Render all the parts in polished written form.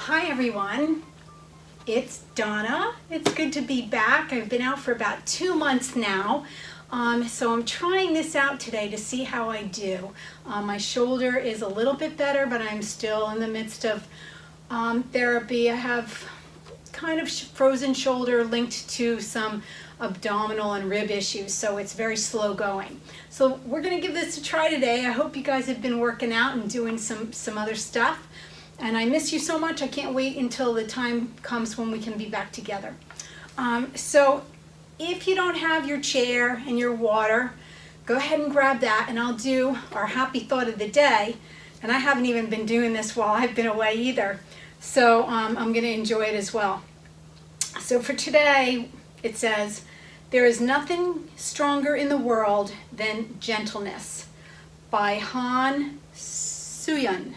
Hi everyone, it's Donna. It's good to be back. I've been out for about 2 months now, so I'm trying this out today to see how I do. My shoulder is a little bit better, but I'm still in the midst of therapy. I have kind of frozen shoulder linked to some abdominal and rib issues, so it's very slow going. So we're going to give this a try today. I hope you guys have been working out and doing some other stuff. And I miss you so much. I can't wait until the time comes when we can be back together. So if you don't have your chair and your water, go ahead and grab that, and I'll do our happy thought of the day. And I haven't even been doing this while I've been away either. So I'm going to enjoy it as well. So for today, it says, "There is nothing stronger in the world than gentleness," by Han Suyun.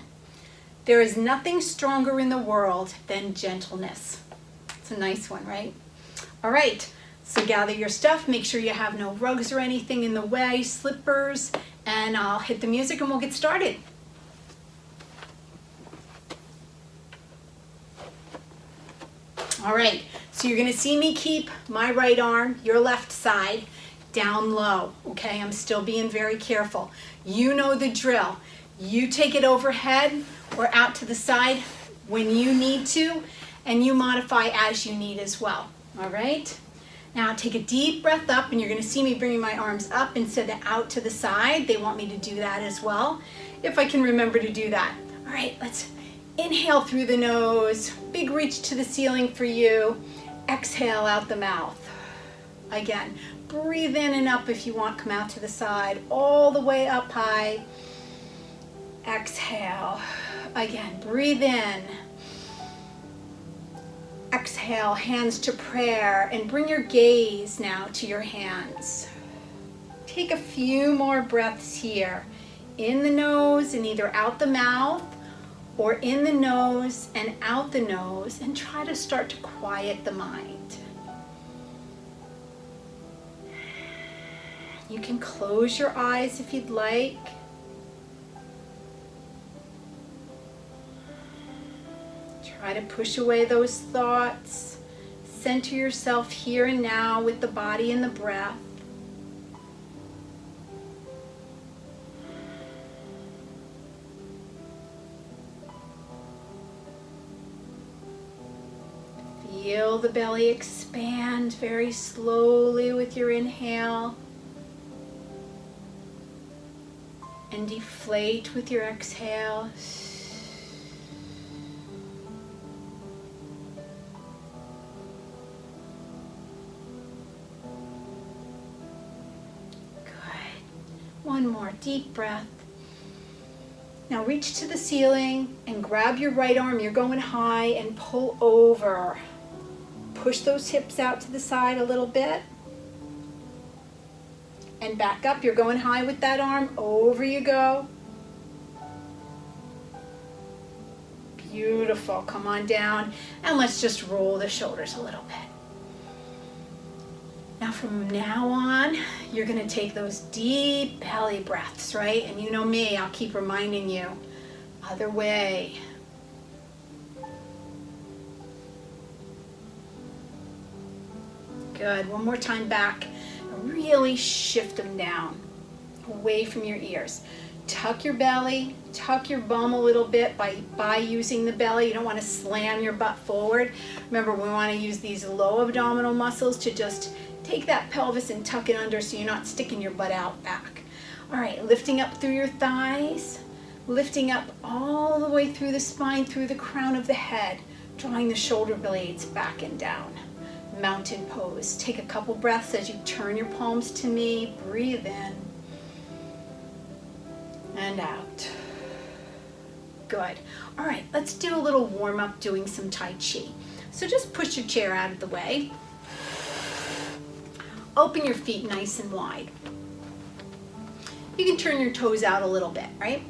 There is nothing stronger in the world than gentleness. It's a nice one, right? All right, so gather your stuff. Make sure you have no rugs or anything in the way, slippers, and I'll hit the music and we'll get started. All right, so you're gonna see me keep my right arm, your left side, down low, okay? I'm still being very careful. You know the drill. You take it overhead or out to the side when you need to, and you modify as you need as well, all right? Now take a deep breath up, and you're gonna see me bringing my arms up instead of out to the side. They want me to do that as well, if I can remember to do that. All right, let's inhale through the nose, big reach to the ceiling for you. Exhale out the mouth. Again, breathe in and up if you want, come out to the side, all the way up high. Exhale. Again, breathe in. Exhale, hands to prayer, and bring your gaze now to your hands. Take a few more breaths here. In the nose and either out the mouth, or in the nose and out the nose, and try to start to quiet the mind. You can close your eyes if you'd like. Try to push away those thoughts. Center yourself here and now with the body and the breath. Feel the belly expand very slowly with your inhale and deflate with your exhale. One more deep breath. Now reach to the ceiling and grab your right arm. You're going high and pull over. Push those hips out to the side a little bit. And back up. You're going high with that arm. Over you go. Beautiful. Come on down. And let's just roll the shoulders a little bit. Now from now on, you're gonna take those deep belly breaths, right? And you know me, I'll keep reminding you. Other way. Good, one more time back. Really shift them down, away from your ears. Tuck your belly, tuck your bum a little bit by using the belly. You don't wanna slam your butt forward. Remember, we wanna use these low abdominal muscles to just take that pelvis and tuck it under so you're not sticking your butt out back. All right, lifting up through your thighs, lifting up all the way through the spine, through the crown of the head, drawing the shoulder blades back and down. Mountain pose. Take a couple breaths as you turn your palms to me. Breathe in and out. Good. All right, let's do a little warm up doing some Tai Chi. So just push your chair out of the way. Open your feet nice and wide. You can turn your toes out a little bit, right?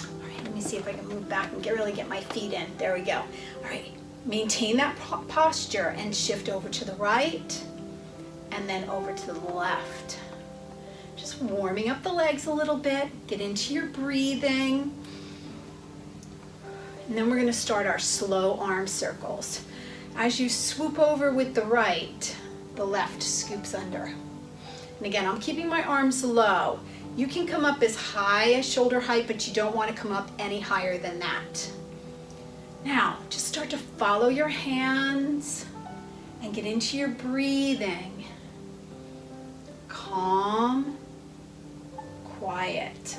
All right, let me see if I can move back and really get my feet in. There we go. All right, maintain that posture and shift over to the right and then over to the left. Just warming up the legs a little bit. Get into your breathing. And then we're going to start our slow arm circles. As you swoop over with the right, the left scoops under. And again, I'm keeping my arms low. You can come up as high as shoulder height, but you don't want to come up any higher than that. Now, just start to follow your hands and get into your breathing. Calm, quiet.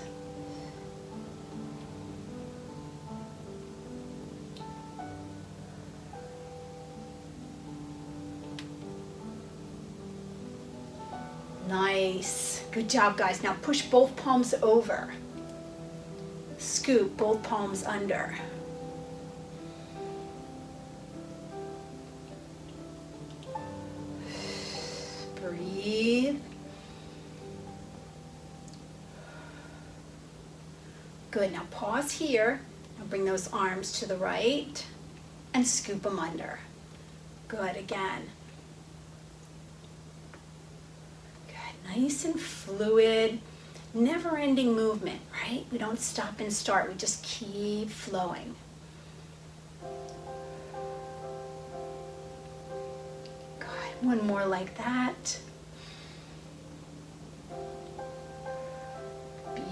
Nice. Good job, guys. Now push both palms over. Scoop both palms under. Breathe. Good. Now pause here. Now bring those arms to the right and scoop them under. Good. Again. Nice and fluid, never-ending movement, right? We don't stop and start, we just keep flowing. Good, one more like that.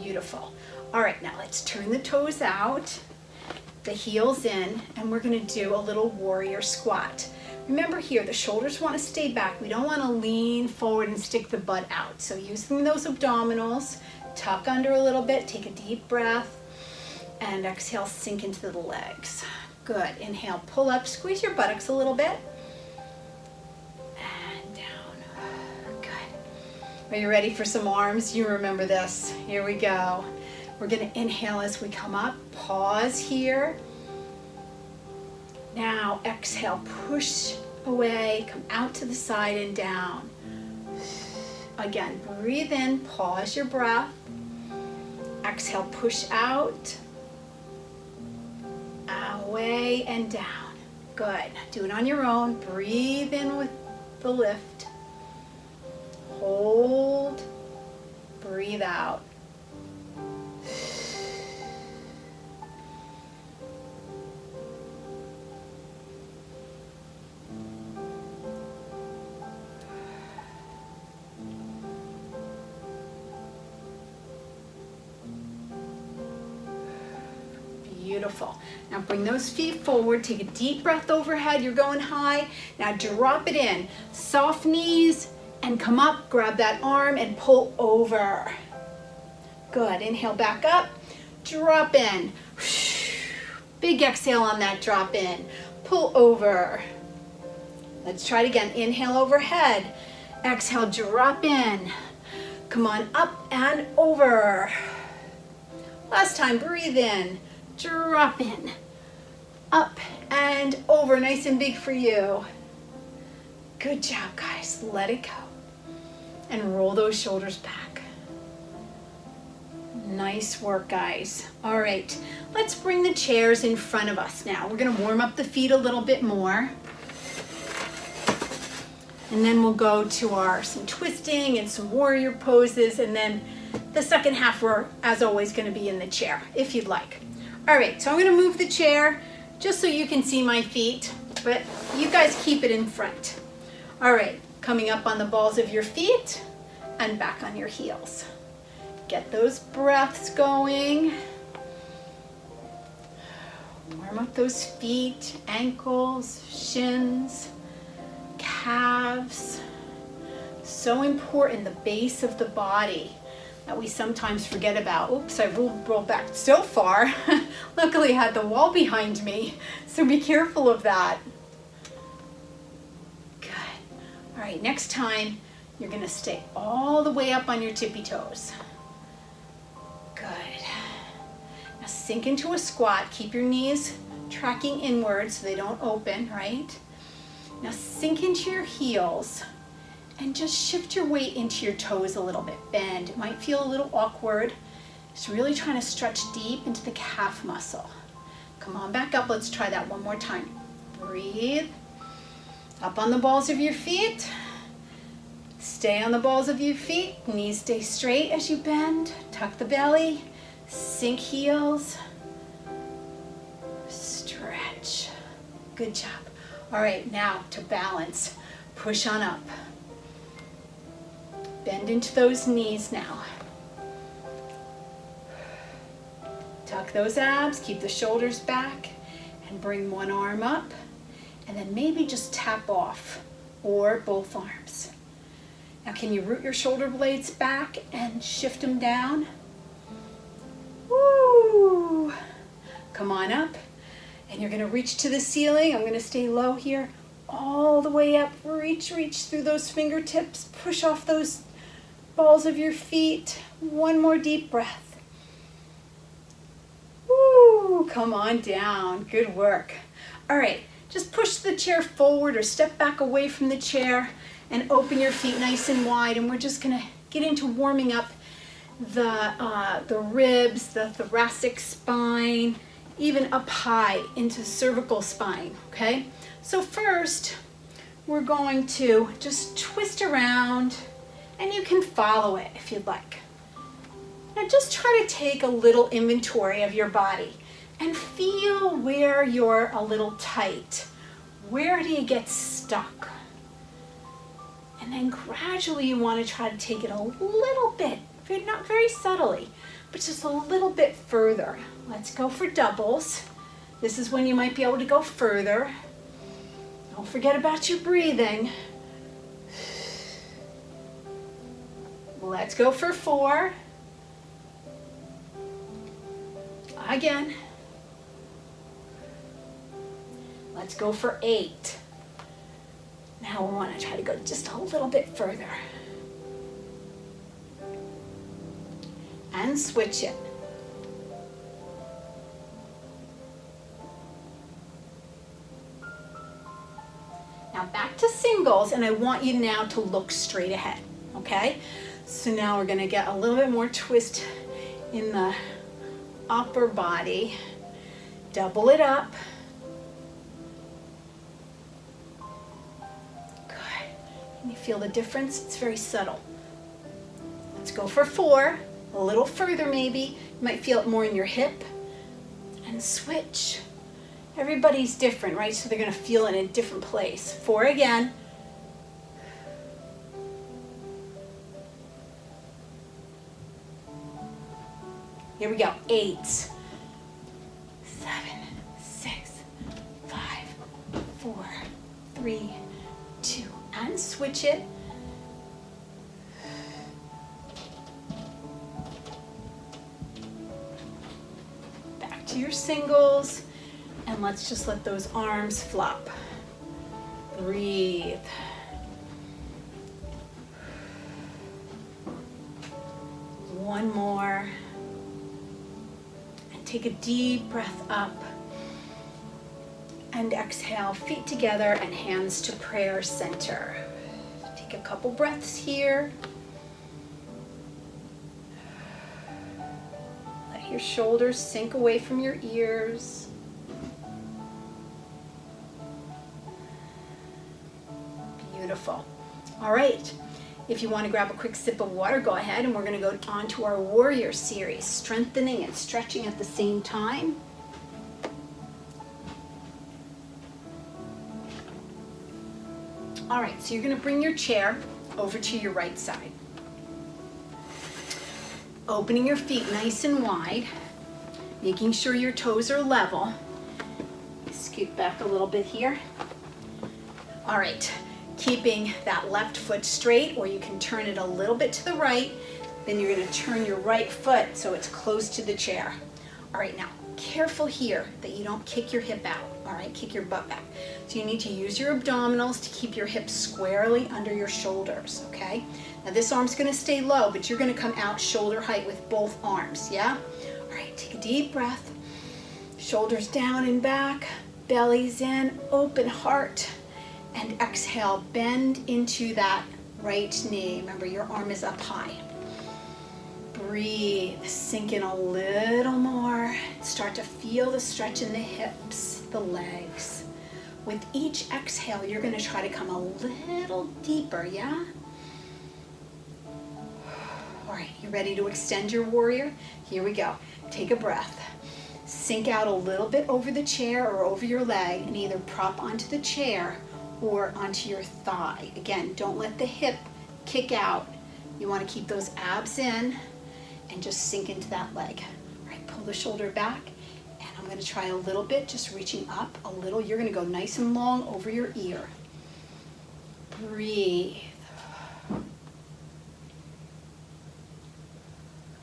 Beautiful. All right, now let's turn the toes out, the heels in, and we're gonna do a little warrior squat. Remember here, the shoulders want to stay back. We don't want to lean forward and stick the butt out. So using those abdominals, tuck under a little bit, take a deep breath, and exhale, sink into the legs. Good. Inhale, pull up, squeeze your buttocks a little bit. And down. Good. Are you ready for some arms? You remember this. Here we go. We're going to inhale as we come up. Pause here. Now exhale, push away, come out to the side and down. Again, breathe in, pause your breath. Exhale, push out, away and down. Good. Do it on your own. Breathe in with the lift. Hold, breathe out. Beautiful. Now bring those feet forward, take a deep breath overhead, you're going high. Now drop it in, soft knees, and come up, grab that arm and pull over. Good, inhale back up, drop in. Big exhale on that drop in, pull over. Let's try it again, inhale overhead, exhale, drop in. Come on, up and over. Last time, breathe in. Drop in, up and over, nice and big for you. Good job, guys. Let it go. And roll those shoulders back. Nice work, guys. All right, let's bring the chairs in front of us now. We're gonna warm up the feet a little bit more. And then we'll go to some twisting and some warrior poses, and then the second half we're, as always, gonna be in the chair, if you'd like. All right, so I'm gonna move the chair just so you can see my feet, but you guys keep it in front. All right, coming up on the balls of your feet and back on your heels. Get those breaths going. Warm up those feet, ankles, shins, calves. So important, the base of the body that we sometimes forget about. Oops, I rolled back so far. Luckily I had the wall behind me, so be careful of that. Good. All right, next time you're gonna stay all the way up on your tippy toes. Good. Now sink into a squat. Keep your knees tracking inward so they don't open, right? Now sink into your heels and just shift your weight into your toes a little bit. Bend. It might feel a little awkward. Just really trying to stretch deep into the calf muscle. Come on back up. Let's try that one more time. Breathe. Up on the balls of your feet. Stay on the balls of your feet. Knees stay straight as you bend. Tuck the belly. Sink heels. Good job. All right, now to balance, push on up. Bend into those knees now. Tuck those abs, keep the shoulders back, and bring one arm up, and then maybe just tap off, or both arms. Now can you root your shoulder blades back and shift them down? Woo! Come on up, and you're gonna reach to the ceiling. I'm gonna stay low here, all the way up. Reach through those fingertips, push off those balls of your feet. One more deep breath. Woo! Come on down, good work. All right, just push the chair forward or step back away from the chair and open your feet nice and wide, and we're just gonna get into warming up the ribs, the thoracic spine, even up high into cervical spine, okay? So first, we're going to just twist around, and you can follow it if you'd like. Now just try to take a little inventory of your body and feel where you're a little tight. Where do you get stuck? And then gradually you want to try to take it a little bit, not very subtly, but just a little bit further. Let's go for doubles. This is when you might be able to go further. Don't forget about your breathing. Let's go for 4. Again. Let's go for 8. Now we want to try to go just a little bit further. And switch it. Now back to singles, and I want you now to look straight ahead, okay? So now we're going to get a little bit more twist in the upper body. Double it up. Good. Can you feel the difference? It's very subtle. Let's go for 4. A little further maybe. You might feel it more in your hip. And switch. Everybody's different, right? So they're going to feel it in a different place. 4 again. Here we go. 8, 7, 6, 5, 4, 3, 2, and switch it. Back to your singles, and let's just let those arms flop. Breathe. One more. Take a deep breath up and exhale, feet together and hands to prayer center. Take a couple breaths here. Let your shoulders sink away from your ears. Beautiful. All right. If you want to grab a quick sip of water, go ahead, and we're going to go on to our warrior series, strengthening and stretching at the same time. All right, so you're going to bring your chair over to your right side. Opening your feet nice and wide, making sure your toes are level. Scoot back a little bit here. All right. Keeping that left foot straight, or you can turn it a little bit to the right. Then you're going to turn your right foot so it's close to the chair. All right, now careful here that you don't kick your hip out. All right, kick your butt back. So you need to use your abdominals to keep your hips squarely under your shoulders, okay? Now this arm's going to stay low, but you're going to come out shoulder height with both arms, yeah? All right, take a deep breath. Shoulders down and back, belly's in, open heart. And exhale, bend into that right knee. Remember, your arm is up high. Breathe, sink in a little more. Start to feel the stretch in the hips, the legs. With each exhale, you're going to try to come a little deeper, yeah? All right, you ready to extend your warrior? Here we go. Take a breath. sink out a little bit over the chair or over your leg and either prop onto the chair or onto your thigh. Again, don't let the hip kick out. You want to keep those abs in and just sink into that leg. All right, pull the shoulder back, and I'm going to try a little bit, just reaching up a little. You're going to go nice and long over your ear. Breathe.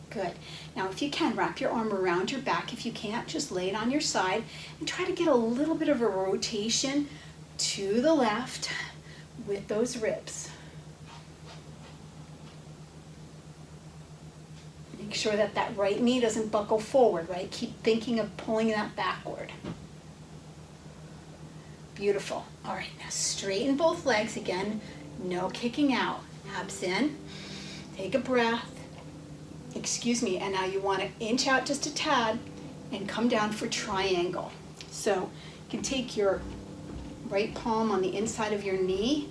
Good. Now if you can, wrap your arm around your back. If you can't, just lay it on your side and try to get a little bit of a rotation to the left with those ribs. Make sure that that right knee doesn't buckle forward, right? Keep thinking of pulling that backward. Beautiful. All right, now straighten both legs again. No kicking out. Abs in. Take a breath. Excuse me, and now you want to inch out just a tad and come down for triangle. So you can take your right palm on the inside of your knee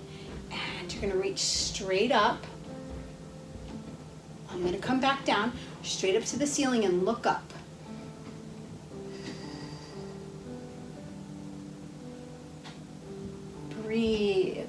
and you're going to reach straight up. I'm going to come back down, straight up to the ceiling and look up. Breathe.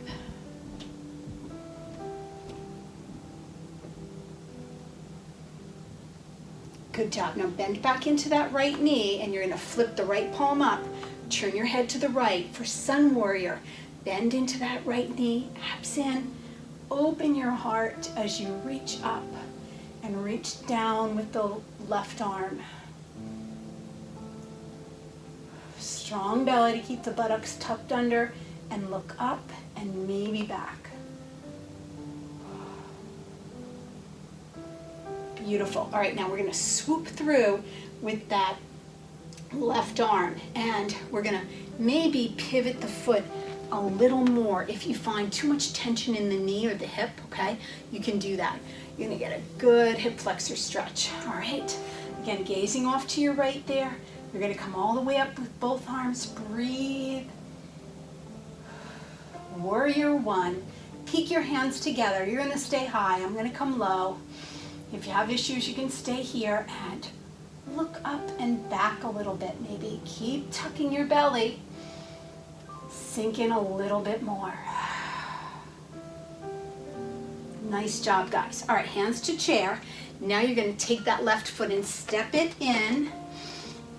Good job. Now bend back into that right knee and you're going to flip the right palm up. Turn your head to the right for Sun Warrior. Bend into that right knee, abs in. Open your heart as you reach up and reach down with the left arm. Strong belly to keep the buttocks tucked under and look up and maybe back. Beautiful. All right, now we're going to swoop through with that left arm and we're going to maybe pivot the foot a little more. If you find too much tension in the knee or the hip, okay, you can do that. You're going to get a good hip flexor stretch. All right, again, gazing off to your right there. You're going to come all the way up with both arms. Breathe. Warrior one. Peek your hands together. You're going to stay high. I'm going to come low. If you have issues, you can stay here and look up and back a little bit. Maybe keep tucking your belly. Sink in a little bit more. Nice job, guys. All right, hands to chair. Now you're going to take that left foot and step it in.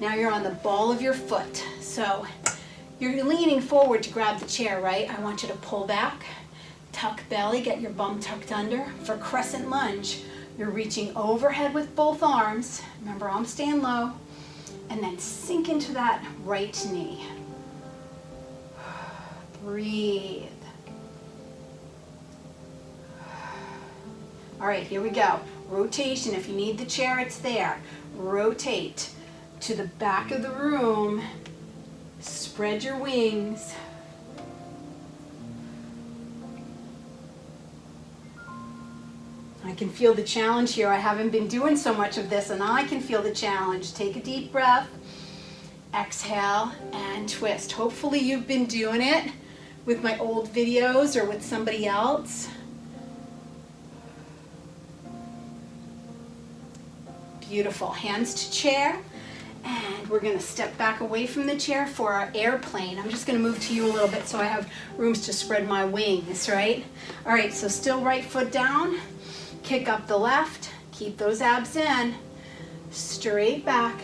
Now you're on the ball of your foot. So you're leaning forward to grab the chair, right? I want you to pull back, tuck belly, get your bum tucked under. For crescent lunge, you're reaching overhead with both arms. Remember, I'm staying low. And then sink into that right knee. Breathe. All right, here we go. Rotation. If you need the chair, it's there. Rotate to the back of the room. Spread your wings. I can feel the challenge here. I haven't been doing so much of this, and I can feel the challenge. Take a deep breath. Exhale and twist. Hopefully you've been doing it with my old videos or with somebody else. Beautiful. Hands to chair. And we're going to step back away from the chair for our airplane. I'm just going to move to you a little bit so I have rooms to spread my wings, right? All right, so still right foot down. Kick up the left, keep those abs in, straight back,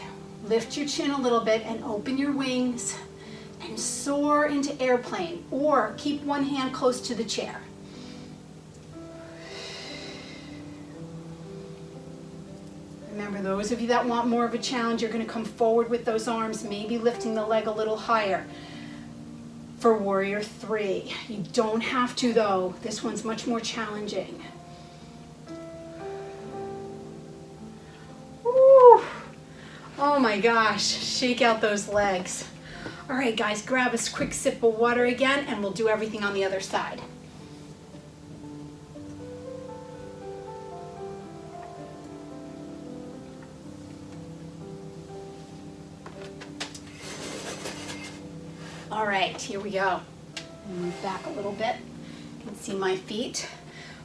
lift your chin a little bit and open your wings and soar into airplane, or keep one hand close to the chair. Remember, those of you that want more of a challenge, you're going to come forward with those arms, maybe lifting the leg a little higher for warrior three. You don't have to though. This one's much more challenging. Oh my gosh, shake out those legs. All right, guys, grab a quick sip of water again, and we'll do everything on the other side. All right, here we go. Move back a little bit. You can see my feet.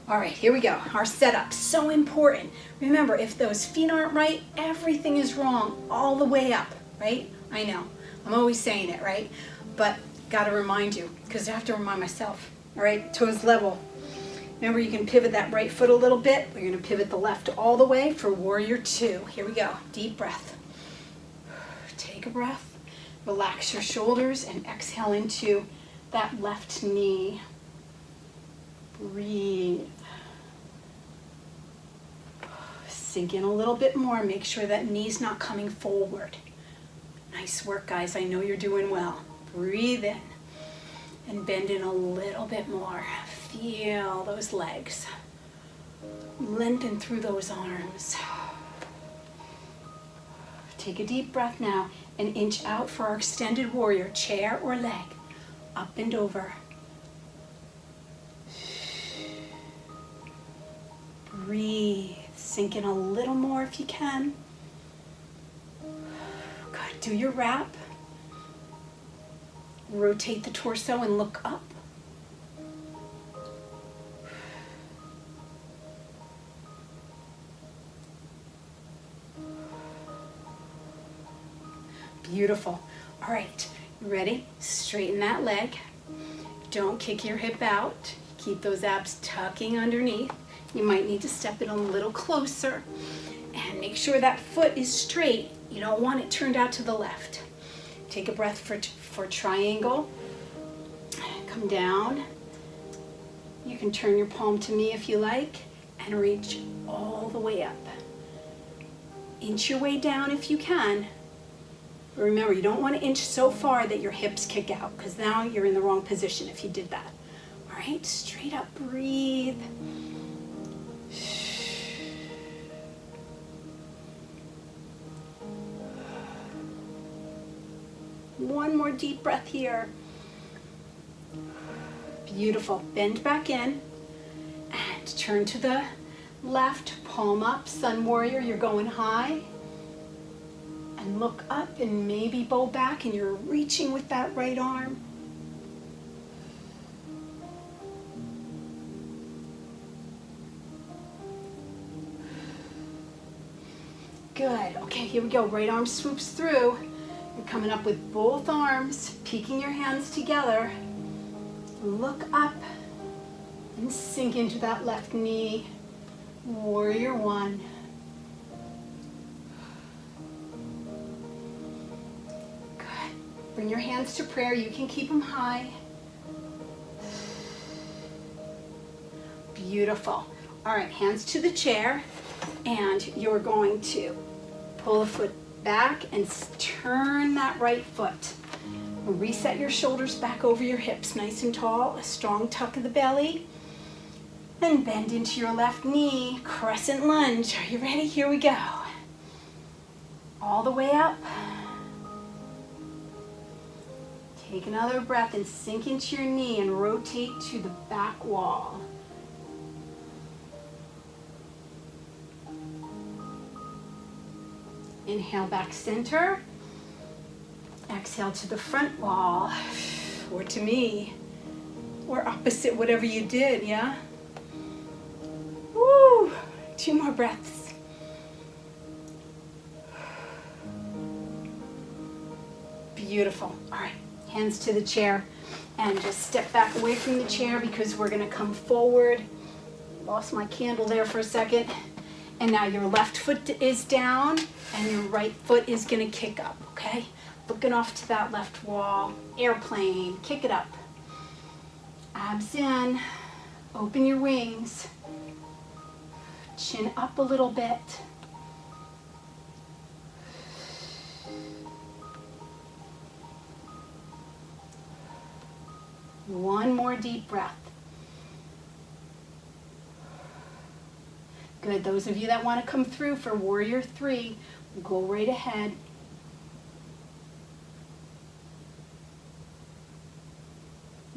All right, here we go. Our setup, so important. Remember, if those feet aren't right, everything is wrong all the way up. right? I know, I'm always saying it, right? But gotta remind you, because I have to remind myself. All right, toes level. Remember, you can pivot that right foot a little bit. We're gonna pivot the left all the way for warrior two. Here we go, deep breath. Take a breath, relax your shoulders, and exhale into that left knee. Breathe. Sink in a little bit more. Make sure that knee's not coming forward. Nice work, guys. I know you're doing well. Breathe in and bend in a little bit more. Feel those legs. Lengthen through those arms. Take a deep breath now and inch out for our extended warrior, chair or leg. Up and over. Breathe. Sink in a little more if you can. Good. Do your wrap. Rotate the torso and look up. Beautiful. All right, you ready? Straighten that leg. Don't kick your hip out. Keep those abs tucking underneath. You might need to step it a little closer and make sure that foot is straight. You don't want it turned out to the left. Take a breath for triangle. Come down. You can turn your palm to me if you like and reach all the way up. Inch your way down if you can. Remember, you don't want to inch so far that your hips kick out, because now you're in the wrong position if you did that. All right, straight up, breathe. One more deep breath here. Beautiful. Bend back in and turn to the left, palm up, sun warrior. You're going high. And look up and maybe bow back, and you're reaching with that right arm. Good. Okay, here we go. Right arm swoops through. You're coming up with both arms, peeking your hands together. Look up and sink into that left knee. Warrior one. Good. Bring your hands to prayer. You can keep them high. Beautiful. All right, hands to the chair, and you're going to pull the foot back and turn that right foot. Reset your shoulders back over your hips, nice and tall, a strong tuck of the belly. Then bend into your left knee, crescent lunge. Are you ready? Here we go. All the way up. Take another breath and sink into your knee and rotate to the back wall. Inhale, back center. Exhale to the front wall, or to me, or opposite, whatever you did, yeah? Woo! 2 more breaths. Beautiful. All right, hands to the chair, and just step back away from the chair because we're gonna come forward. Lost my candle there for a second. And now your left foot is down, and your right foot is gonna kick up, okay? Looking off to that left wall, airplane, kick it up. Abs in, open your wings. Chin up a little bit. One more deep breath. Good, those of you that want to come through for warrior 3, go right ahead.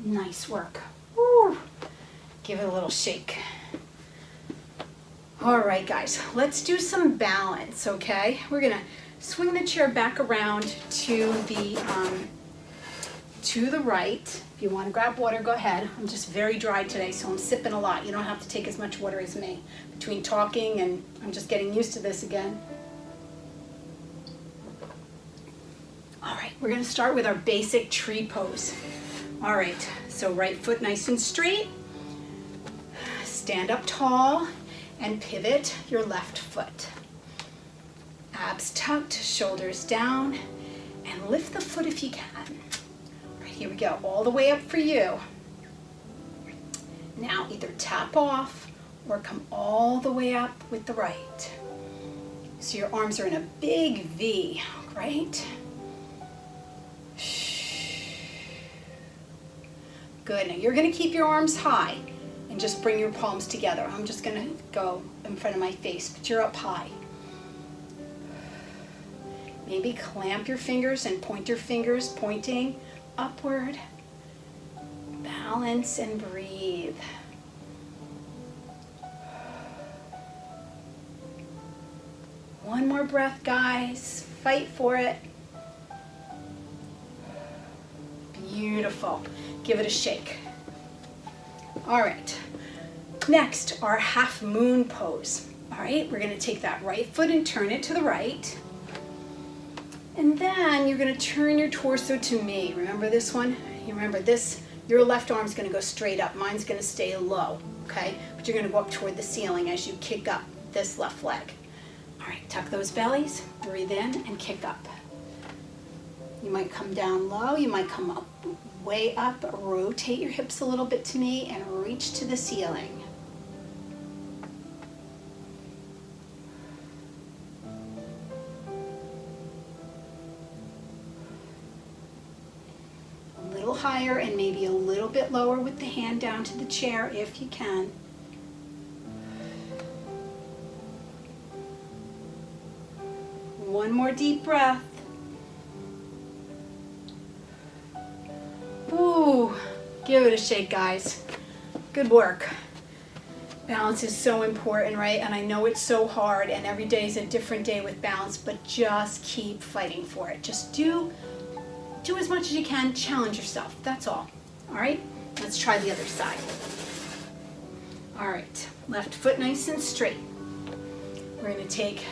Nice work. Woo. Give it a little shake. All right, guys, let's do some balance, okay? We're gonna swing the chair back around to the right. If you want to grab water, go ahead. I'm just very dry today, so I'm sipping a lot. You don't have to take as much water as me. Between talking and I'm just getting used to this again. We're going to start with our basic tree pose. All right, so right foot nice and straight. Stand up tall and pivot your left foot. Abs tucked, shoulders down, and lift the foot if you can. All right, here we go, all the way up for you. Now either tap off or come all the way up with the right. So your arms are in a big V, right? Good, now you're gonna keep your arms high and just bring your palms together. I'm just gonna go in front of my face, but you're up high. Maybe clamp your fingers and point your fingers pointing upward. Balance and breathe. One more breath, guys. Fight for it. Beautiful. Give it a shake. All right. Next, our half moon pose. All right, we're going to take that right foot and turn it to the right. And then you're going to turn your torso to me. Remember this one? You remember this? Your left arm's going to go straight up. Mine's going to stay low, okay? But you're going to go up toward the ceiling as you kick up this left leg. All right, tuck those bellies, breathe in and kick up. You might come down low, you might come up, way up, rotate your hips a little bit to me and reach to the ceiling. A little higher and maybe a little bit lower with the hand down to the chair if you can. One more deep breath. Ooh, give it a shake, guys. Good work. Balance is so important, right? And I know it's so hard, and every day is a different day with balance, but just keep fighting for it. Just do as much as you can. Challenge yourself. That's all. All right? Let's try the other side. All right. Left foot nice and straight. We're going to take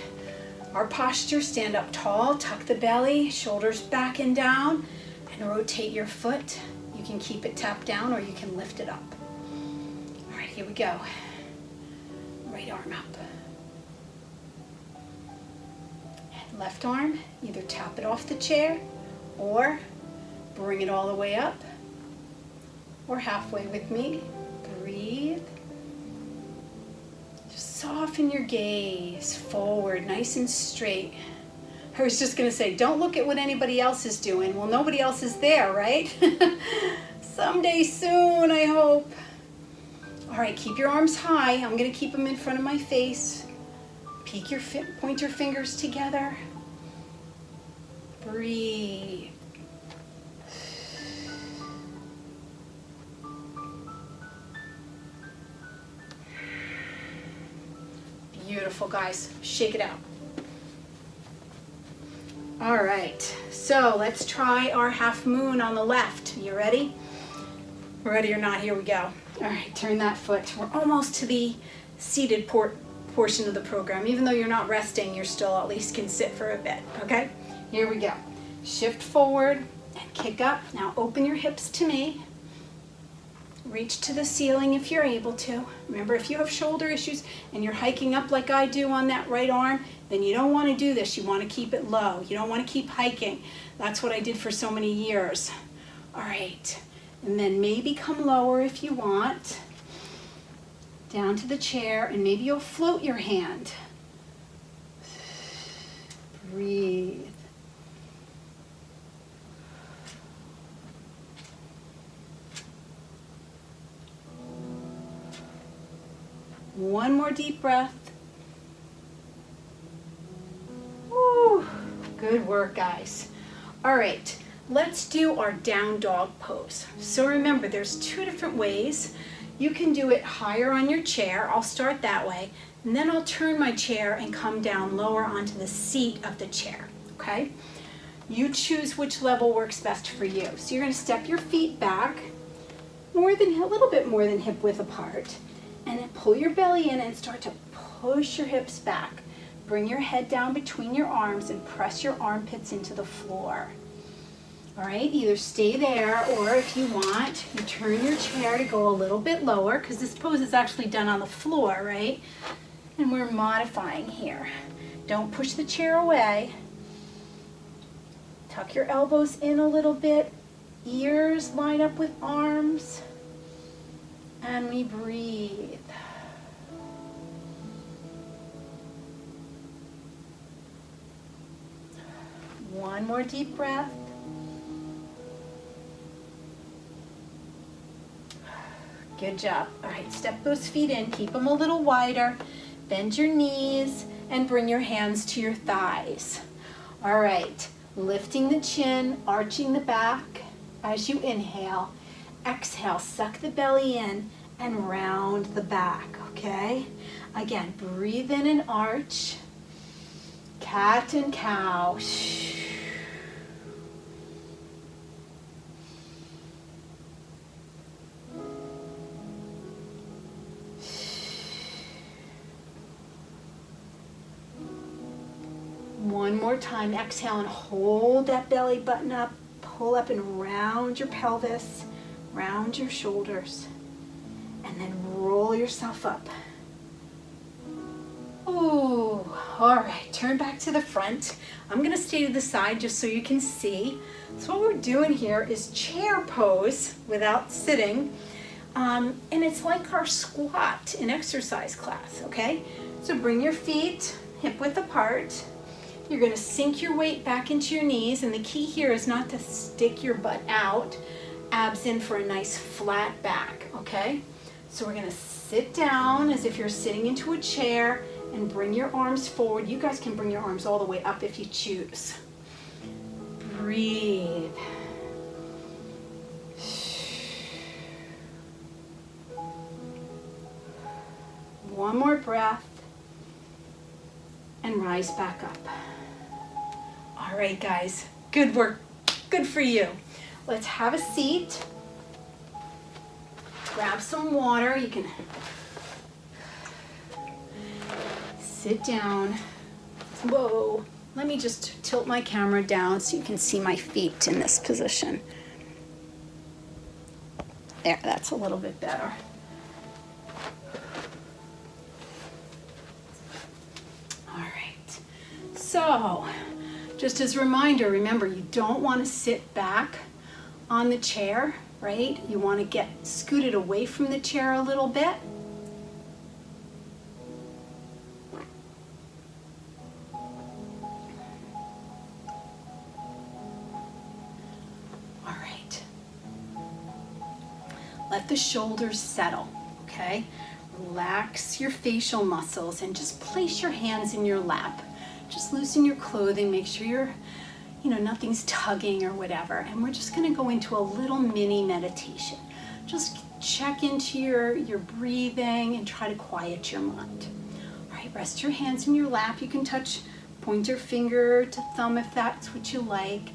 our posture, stand up tall, tuck the belly, shoulders back and down, and rotate your foot. You can keep it tapped down or you can lift it up. All right, here we go. Right arm up. And left arm, either tap it off the chair or bring it all the way up or halfway with me. Breathe. Soften your gaze forward, nice and straight. I was just going to say, don't look at what anybody else is doing. Well, nobody else is there, right? Someday soon, I hope. All right, keep your arms high. I'm going to keep them in front of my face. Point your fingers together. Breathe. Beautiful, guys. Shake it out. All right, so let's try our half moon on the left. You ready? Ready or not, here we go. All right, turn that foot. We're almost to the seated portion of the program. Even though you're not resting, you still at least can sit for a bit, okay? Here we go. Shift forward and kick up. Now open your hips to me. Reach to the ceiling if you're able to. Remember, if you have shoulder issues and you're hiking up like I do on that right arm, then you don't want to do this. You want to keep it low. You don't want to keep hiking. That's what I did for so many years. All right. And then maybe come lower if you want. Down to the chair, and maybe you'll float your hand. Breathe. One more deep breath. Woo. Good work, guys. All right, let's do our down dog pose. So remember, there's two different ways. You can do it higher on your chair. I'll start that way, and then I'll turn my chair and come down lower onto the seat of the chair, okay? You choose which level works best for you. So you're gonna step your feet back, a little bit more than hip width apart, and then pull your belly in and start to push your hips back. Bring your head down between your arms and press your armpits into the floor. All right, either stay there, or if you want, you turn your chair to go a little bit lower, because this pose is actually done on the floor, right? And we're modifying here. Don't push the chair away. Tuck your elbows in a little bit. Ears line up with arms. And we breathe. One more deep breath. Good job. All right, step those feet in. Keep them a little wider. Bend your knees and bring your hands to your thighs. All right, lifting the chin, arching the back as you inhale. Exhale, suck the belly in and round the back, okay? Again, breathe in and arch. Cat and cow. One more time, exhale and hold that belly button up. Pull up and round your pelvis, round your shoulders, and then roll yourself up. Ooh, all right, turn back to the front. I'm gonna stay to the side just so you can see. So what we're doing here is chair pose without sitting. And it's like our squat in exercise class, okay? So bring your feet hip width apart. You're gonna sink your weight back into your knees, and the key here is not to stick your butt out, abs in for a nice flat back, okay? So we're gonna sit down as if you're sitting into a chair and bring your arms forward. You guys can bring your arms all the way up if you choose. Breathe. One more breath and rise back up. All right, guys, good work, good for you. Let's have a seat. Grab some water. You can sit down. Whoa, let me just tilt my camera down so you can see my feet in this position. There, that's a little bit better. All right, so just as a reminder, remember, you don't want to sit back on the chair, right? You want to get scooted away from the chair a little bit. All right. Let the shoulders settle, okay? Relax your facial muscles and just place your hands in your lap. Just loosen your clothing, make sure you're, nothing's tugging or whatever. And we're just gonna go into a little mini meditation. Just check into your breathing and try to quiet your mind. All right, rest your hands in your lap. You can touch pointer finger to thumb if that's what you like.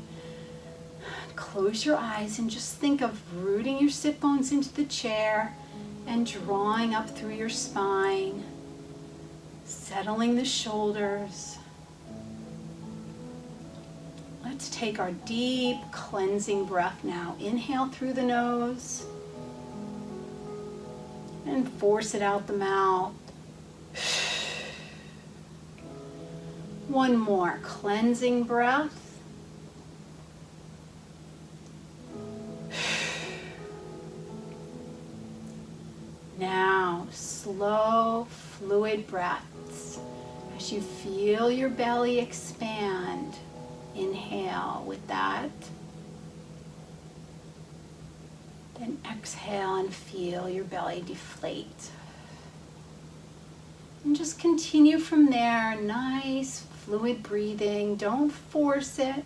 Close your eyes and just think of rooting your sit bones into the chair and drawing up through your spine, settling the shoulders. Let's take our deep cleansing breath now. Inhale through the nose and force it out the mouth. One more cleansing breath. Now, slow, fluid breaths as you feel your belly expand. Inhale with that. Then exhale and feel your belly deflate. And just continue from there. Nice, fluid breathing. Don't force it.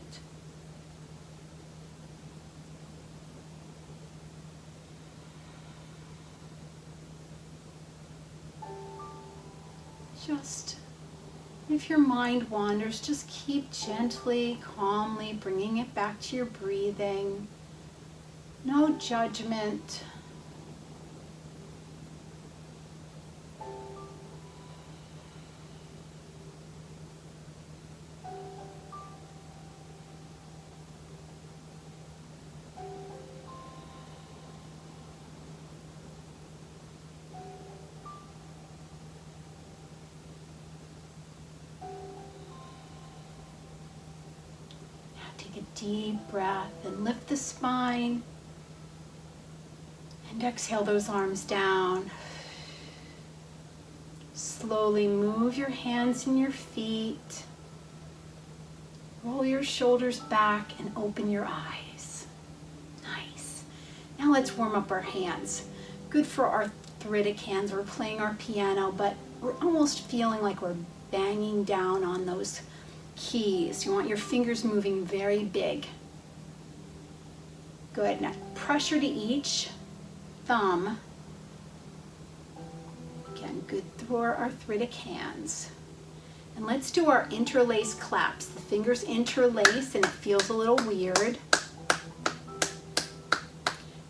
Just, if your mind wanders, just keep gently, calmly bringing it back to your breathing. No judgment. Take a deep breath and lift the spine. And exhale those arms down. Slowly move your hands and your feet. Roll your shoulders back and open your eyes. Nice. Now let's warm up our hands. Good for arthritic hands. We're playing our piano, but we're almost feeling like we're banging down on those keys. You want your fingers moving very big. Good. Now pressure to each thumb. Again, good through our arthritic hands. And let's do our interlace claps. The fingers interlace and it feels a little weird.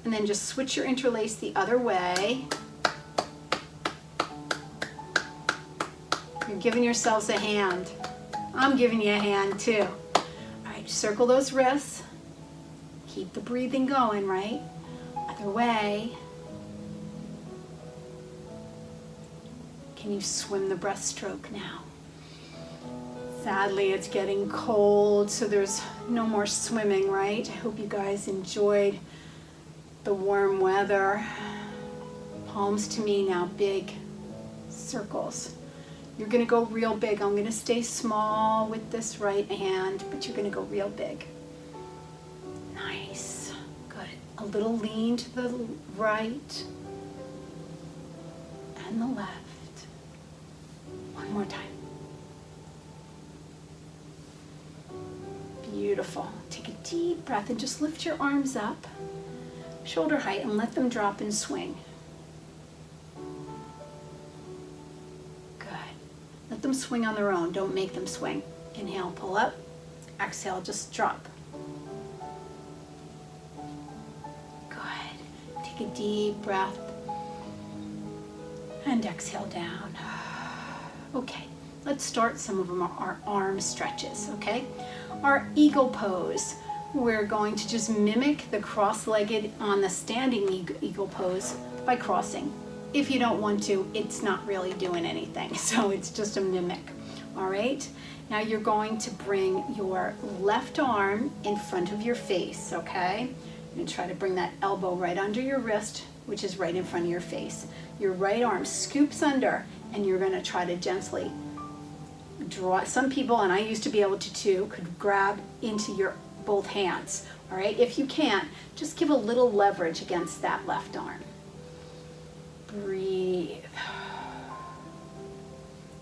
And then just switch your interlace the other way. You're giving yourselves a hand. I'm giving you a hand too. All right, circle those wrists. Keep the breathing going, right? Other way. Can you swim the breaststroke now? Sadly, it's getting cold, so there's no more swimming, right? I hope you guys enjoyed the warm weather. Palms to me now, big circles. You're gonna go real big. I'm gonna stay small with this right hand, but you're gonna go real big. Nice, good. A little lean to the right and the left. One more time. Beautiful. Take a deep breath and just lift your arms up, shoulder height, and let them drop and swing. Good. Let them swing on their own. Don't make them swing. Inhale, pull up. Exhale, just drop. Good. Take a deep breath and exhale down. Okay, let's start. Some of them are our arm stretches, okay? Our eagle pose. We're going to just mimic the cross-legged on the standing eagle pose by crossing. If you don't want to, it's not really doing anything, so it's just a mimic, all right? Now you're going to bring your left arm in front of your face, okay? You're going to try to bring that elbow right under your wrist, which is right in front of your face. Your right arm scoops under, and you're going to try to gently draw. Some people, and I used to be able to too, could grab into your both hands. All right, if you can't, just give a little leverage against that left arm. Breathe.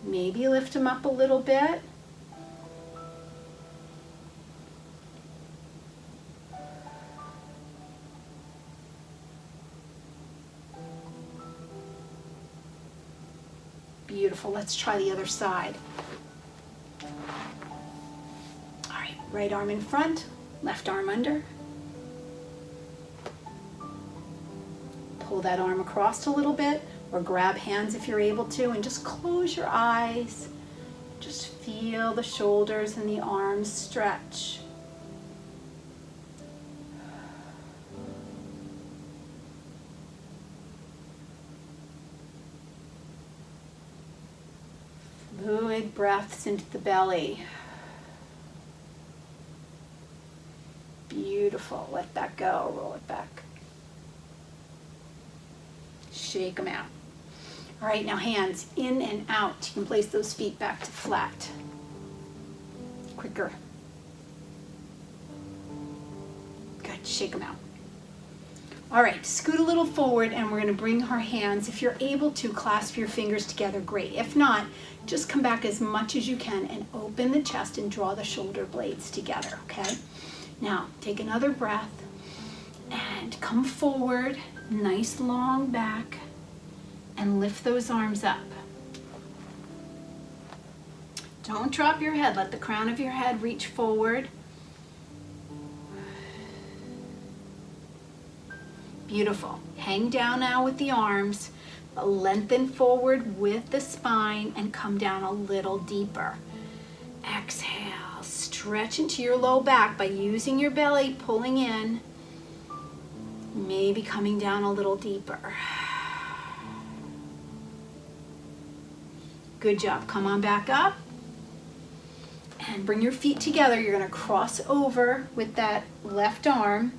Maybe lift them up a little bit. Beautiful. Let's try the other side. All right, right arm in front, left arm under. Pull that arm across a little bit, or grab hands if you're able to, and just close your eyes. Just feel the shoulders and the arms stretch. Fluid breaths into the belly. Beautiful. Let that go. Roll it back. Shake them out. All right, now hands in and out. You can place those feet back to flat. Quicker. Good. Shake them out. All right, scoot a little forward, and we're going to bring our hands. If you're able to, clasp your fingers together, great. If not, just come back as much as you can and open the chest and draw the shoulder blades together, okay? Now, take another breath and come forward, nice long back, and lift those arms up. Don't drop your head. Let the crown of your head reach forward. Beautiful. Hang down now with the arms, but lengthen forward with the spine and come down a little deeper. Exhale, stretch into your low back by using your belly, pulling in, maybe coming down a little deeper. Good job. Come on back up And bring your feet together. You're gonna cross over with that left arm.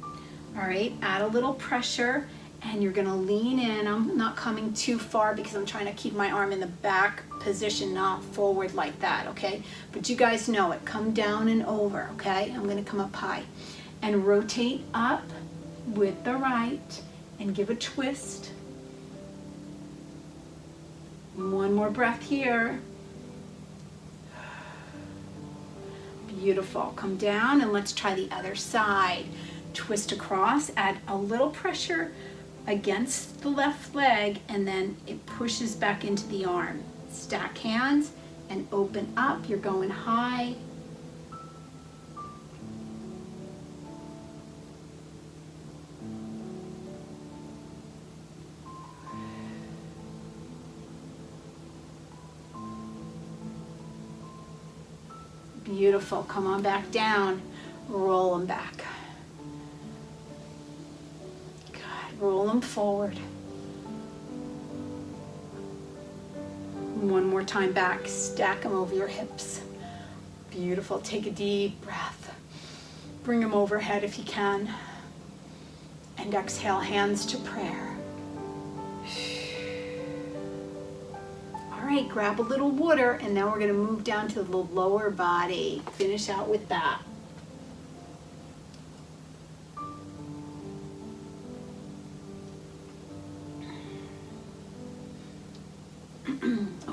All right, add a little pressure and you're gonna lean in. I'm not coming too far because I'm trying to keep my arm in the back position, not forward like that, okay? But you guys know it, come down and over, okay? I'm gonna come up high and rotate up with the right and give a twist. One more breath here. Beautiful, come down and let's try the other side. Twist across, add a little pressure against the left leg and then it pushes back into the arm. Stack hands and open up, you're going high. Beautiful, come on back down, roll them back. Good, roll them forward. One more time back, stack them over your hips. Beautiful, take a deep breath. Bring them overhead if you can. And exhale, hands to prayer. All right, grab a little water and now we're gonna move down to the lower body. Finish out with that.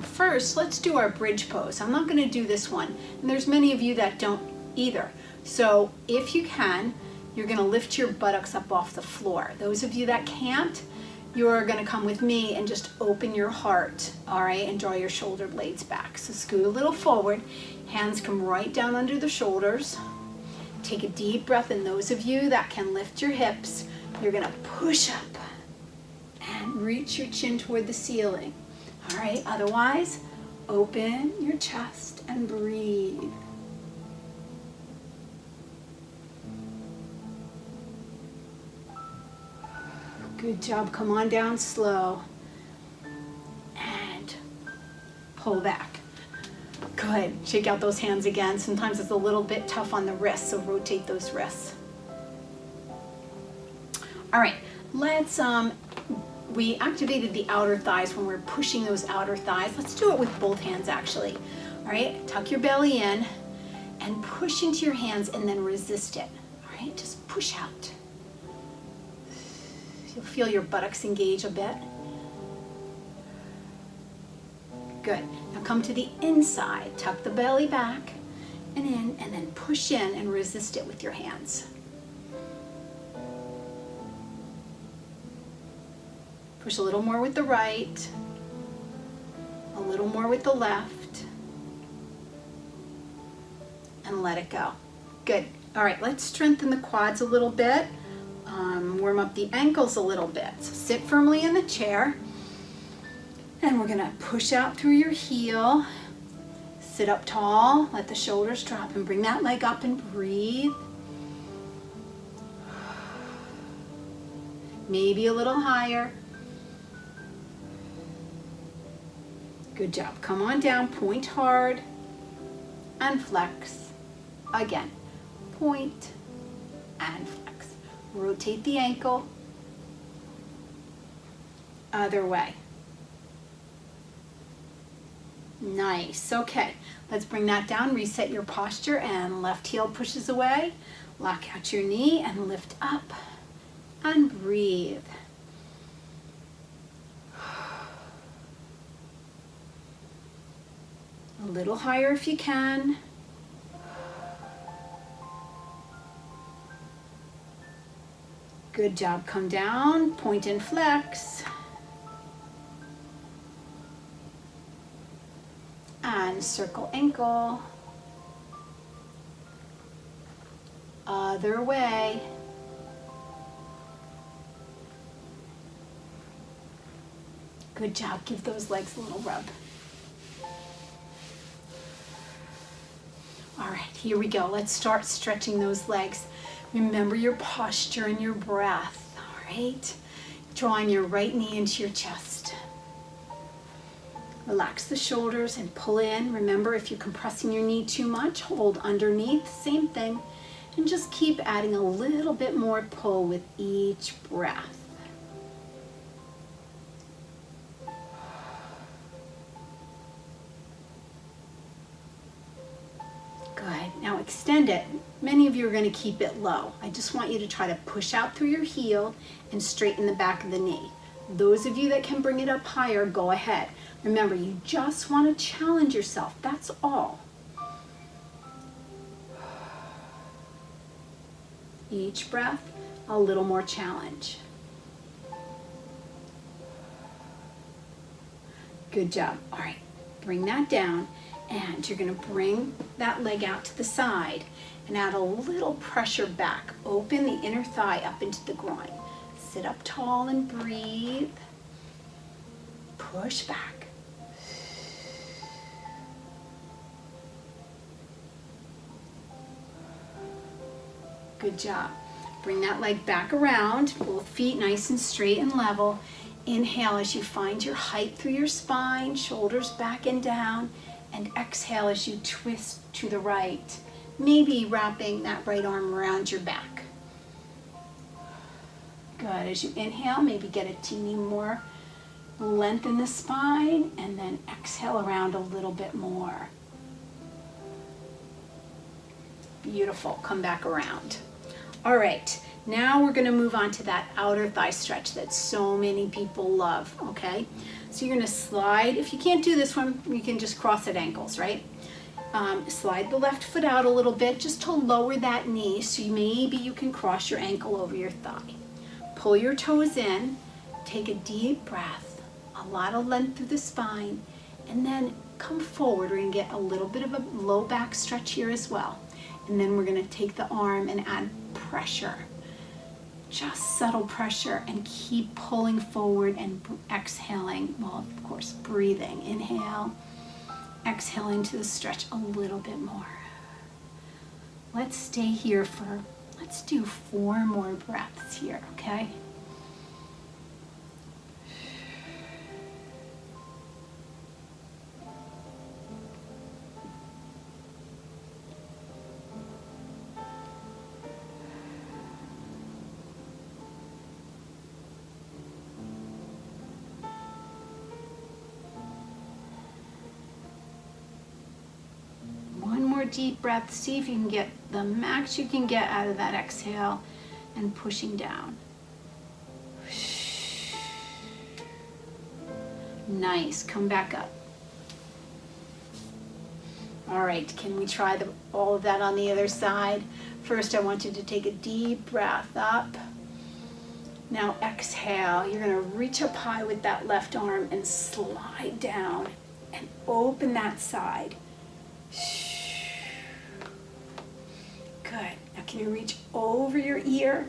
First, let's do our bridge pose. I'm not gonna do this one, and there's many of you that don't either. So if you can, you're gonna lift your buttocks up off the floor. Those of you that can't, you're gonna come with me and just open your heart, all right, and draw your shoulder blades back. So scoot a little forward, hands come right down under the shoulders. Take a deep breath, and those of you that can lift your hips, you're gonna push up and reach your chin toward the ceiling. All right, otherwise, open your chest and breathe. Good job, come on down slow. And pull back. Good, shake out those hands again. Sometimes it's a little bit tough on the wrists, so rotate those wrists. All right, let's, we activated the outer thighs when we're pushing those outer thighs. Let's do it with both hands actually. All right, tuck your belly in and push into your hands and then resist it. All right, just push out. You'll feel your buttocks engage a bit. Good, now come to the inside. Tuck the belly back and in and then push in and resist it with your hands. Push a little more with the right, a little more with the left, and let it go. Good. All right, let's strengthen the quads a little bit, warm up the ankles a little bit. So sit firmly in the chair, and we're gonna push out through your heel, sit up tall, let the shoulders drop, and bring that leg up and breathe. Maybe a little higher. Good job. Come on down, point hard, and flex. Again, point and flex. Rotate the ankle. Other way. Nice, okay. Let's bring that down, reset your posture, and left heel pushes away. Lock out your knee and lift up and breathe. A little higher if you can. Good job, come down, point and flex. And circle ankle. Other way. Good job, give those legs a little rub. All right, here we go. Let's start stretching those legs. Remember your posture and your breath, all right? Drawing your right knee into your chest. Relax the shoulders and pull in. Remember, if you're compressing your knee too much, hold underneath, same thing. And just keep adding a little bit more pull with each breath. Good. Now extend it. Many of you are going to keep it low. I just want you to try to push out through your heel and straighten the back of the knee. Those of you that can bring it up higher, go ahead. Remember, you just want to challenge yourself. That's all. Each breath, a little more challenge. Good job. All right, bring that down, and you're going to bring that leg out to the side and add a little pressure back. Open the inner thigh up into the groin. Sit up tall and breathe. Push back. Good job. Bring that leg back around, both feet nice and straight and level. Inhale as you find your height through your spine, shoulders back and down, and exhale as you twist to the right, maybe wrapping that right arm around your back. Good. As you inhale, maybe get a teeny more length in the spine, and then exhale around a little bit more. Beautiful. Come back around. All right, now we're going to move on to that outer thigh stretch that so many people love, okay? So you're going to slide. If you can't do this one, you can just cross at ankles, right? Slide the left foot out a little bit just to lower that knee, so maybe you can cross your ankle over your thigh. Pull your toes in, take a deep breath, a lot of length through the spine, and then come forward. We're going to get a little bit of a low back stretch here as well. And then we're going to take the arm and add pressure. Just subtle pressure, and keep pulling forward and exhaling. Well, of course, breathing. Inhale, exhale into the stretch a little bit more. Let's stay here let's do 4 more breaths here, okay? Deep breath. See if you can get the max you can get out of that exhale and pushing down. Nice. Come back up. All right, can we try all of that on the other side? First, I want you to take a deep breath up. Now exhale. You're going to reach up high with that left arm and slide down and open that side. Good. Now can you reach over your ear?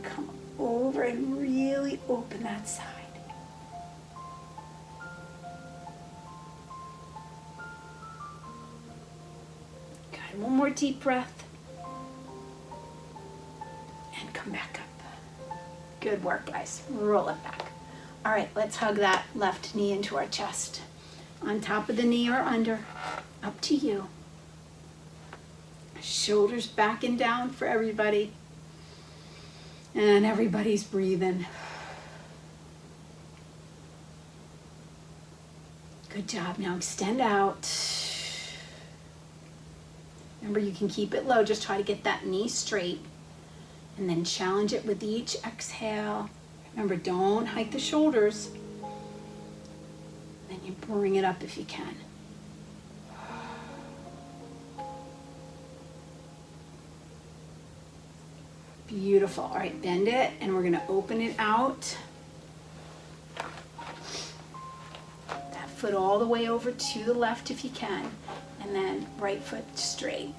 Come over and really open that side. Good. One more deep breath. And come back up. Good work, guys. Roll it back. All right, let's hug that left knee into our chest. On top of the knee or under. Up to you. Shoulders back and down for everybody. And everybody's breathing. Good job. Now extend out. Remember, you can keep it low. Just try to get that knee straight. And then challenge it with each exhale. Remember, don't hike the shoulders. Then you bring it up if you can. Beautiful. All right, bend it, and we're going to open it out. That foot all the way over to the left if you can, and then right foot straight.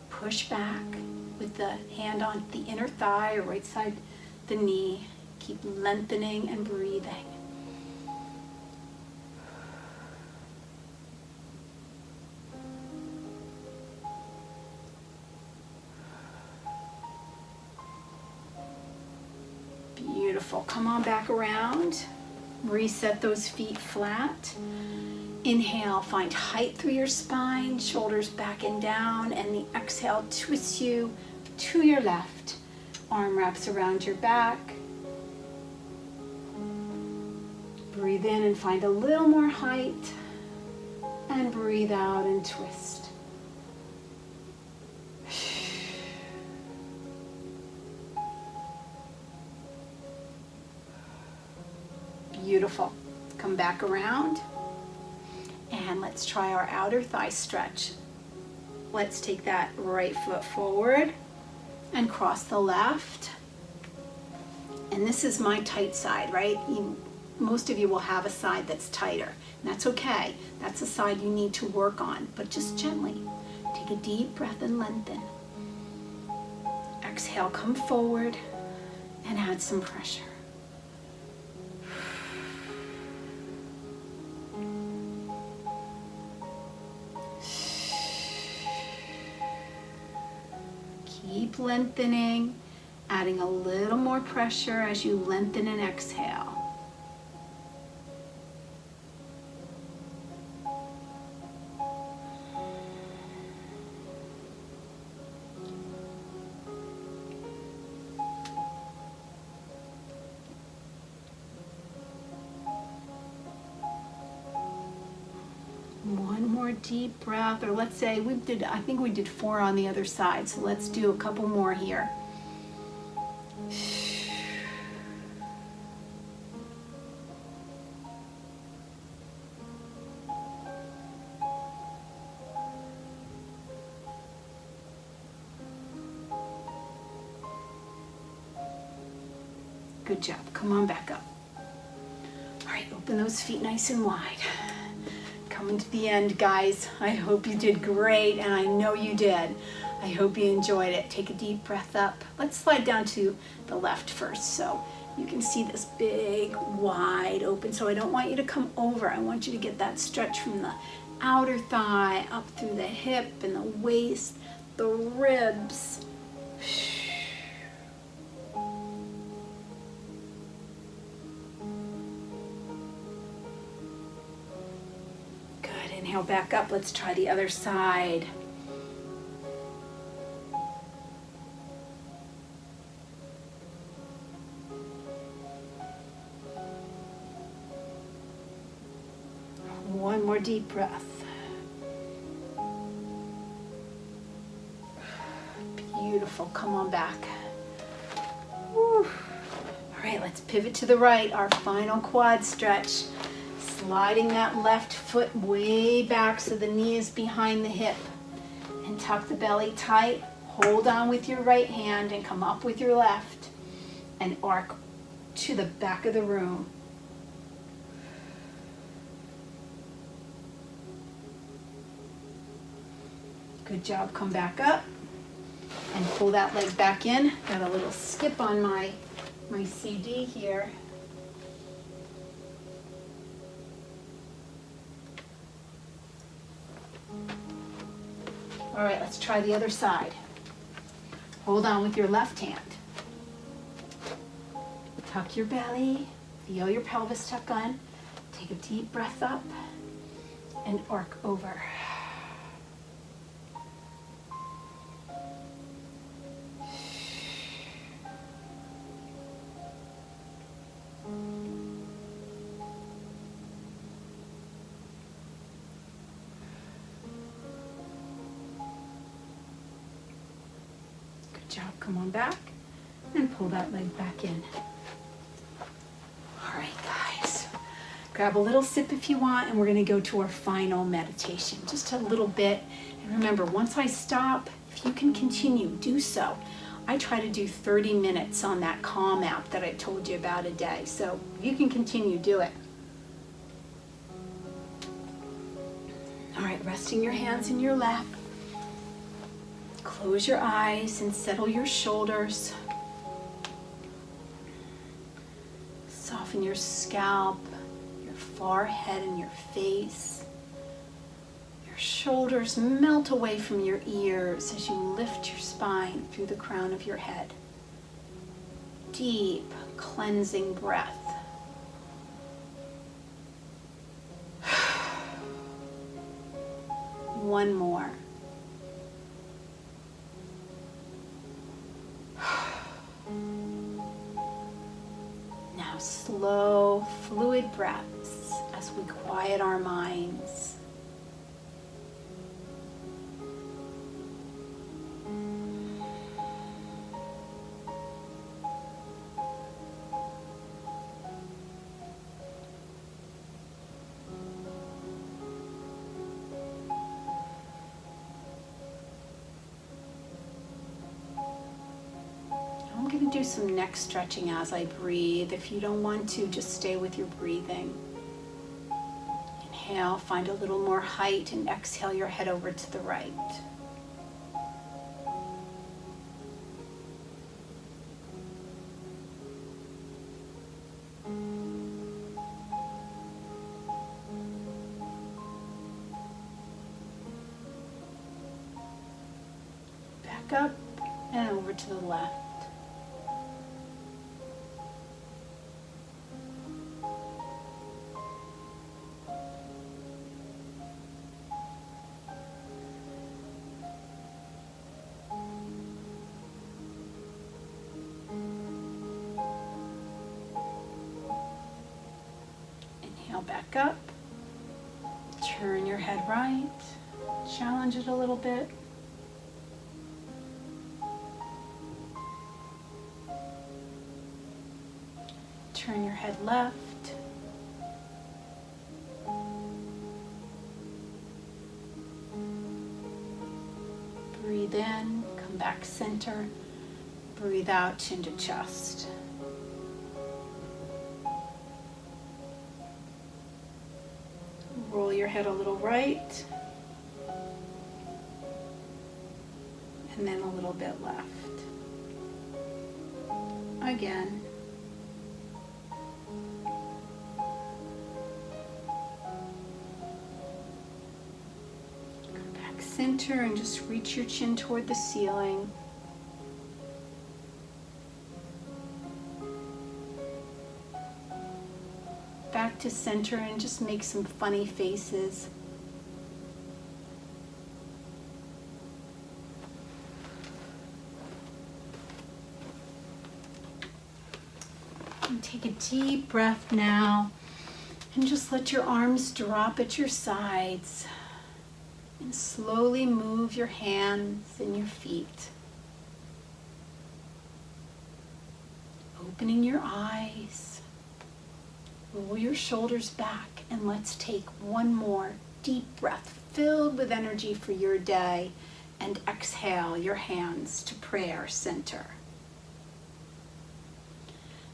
Push back with the hand on the inner thigh or right side the knee. Keep lengthening and breathing. Beautiful. Come on back around. Reset those feet flat. Inhale, find height through your spine, shoulders back and down, and the exhale twists you to your left. Arm wraps around your back. Breathe in and find a little more height, and breathe out and twist. Beautiful. Come back around. And let's try our outer thigh stretch. Let's take that right foot forward and cross the left. And this is my tight side, right? Most of you will have a side that's tighter. And that's okay. That's a side you need to work on, but just gently. Take a deep breath and lengthen. Exhale, come forward and add some pressure. Keep lengthening, adding a little more pressure as you lengthen and exhale. One more deep breath, or let's say I think we did 4 on the other side, so let's do a couple more here. Good job, come on back up. All right, open those feet nice and wide. Coming to the end, guys. I hope you did great, and I know you did. I hope you enjoyed it. Take a deep breath up. Let's slide down to the left first, so you can see this big, wide open. So I don't want you to come over. I want you to get that stretch from the outer thigh up through the hip and the waist, the ribs. Inhale back up. Let's try the other side. One more deep breath. Beautiful. Come on back. Whew. All right, let's pivot to the right. Our final quad stretch. Sliding that left foot way back so the knee is behind the hip. And tuck the belly tight. Hold on with your right hand and come up with your left. And arc to the back of the room. Good job. Come back up. And pull that leg back in. Got a little skip on my CD here. All right, let's try the other side. Hold on with your left hand. Tuck your belly, feel your pelvis tuck on. Take a deep breath up and arc over. Job. Come on back and pull that leg back in. All right, guys. Grab a little sip if you want, and we're going to go to our final meditation. Just a little bit. And remember, once I stop, if you can continue, do so. I try to do 30 minutes on that Calm app that I told you about a day. So if you can continue, do it. All right, resting your hands in your lap. Close your eyes and settle your shoulders. Soften your scalp, your forehead and your face. Your shoulders melt away from your ears as you lift your spine through the crown of your head. Deep, cleansing breath. One more. Now slow, fluid breaths as we quiet our minds. I'm going to do some neck stretching as I breathe. If you don't want to, just stay with your breathing. Inhale, find a little more height, and exhale your head over to the right. Back up and over to the left. Inhale back up. Turn your head right. Challenge it a little bit. Turn your head left. Breathe in, come back center. Breathe out, chin to chest. Roll your head a little right. And then a little bit left. Again. Center and just reach your chin toward the ceiling. Back to center and just make some funny faces. And take a deep breath now and just let your arms drop at your sides. And slowly move your hands and your feet. Opening your eyes. Roll your shoulders back and let's take one more deep breath filled with energy for your day. And exhale your hands to prayer center.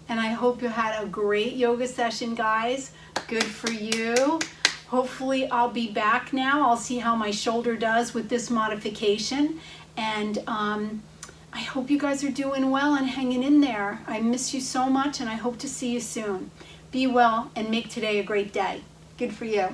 And I hope you had a great yoga session, guys. Good for you. Hopefully I'll be back now. I'll see how my shoulder does with this modification. And I hope you guys are doing well and hanging in there. I miss you so much and I hope to see you soon. Be well and make today a great day. Good for you.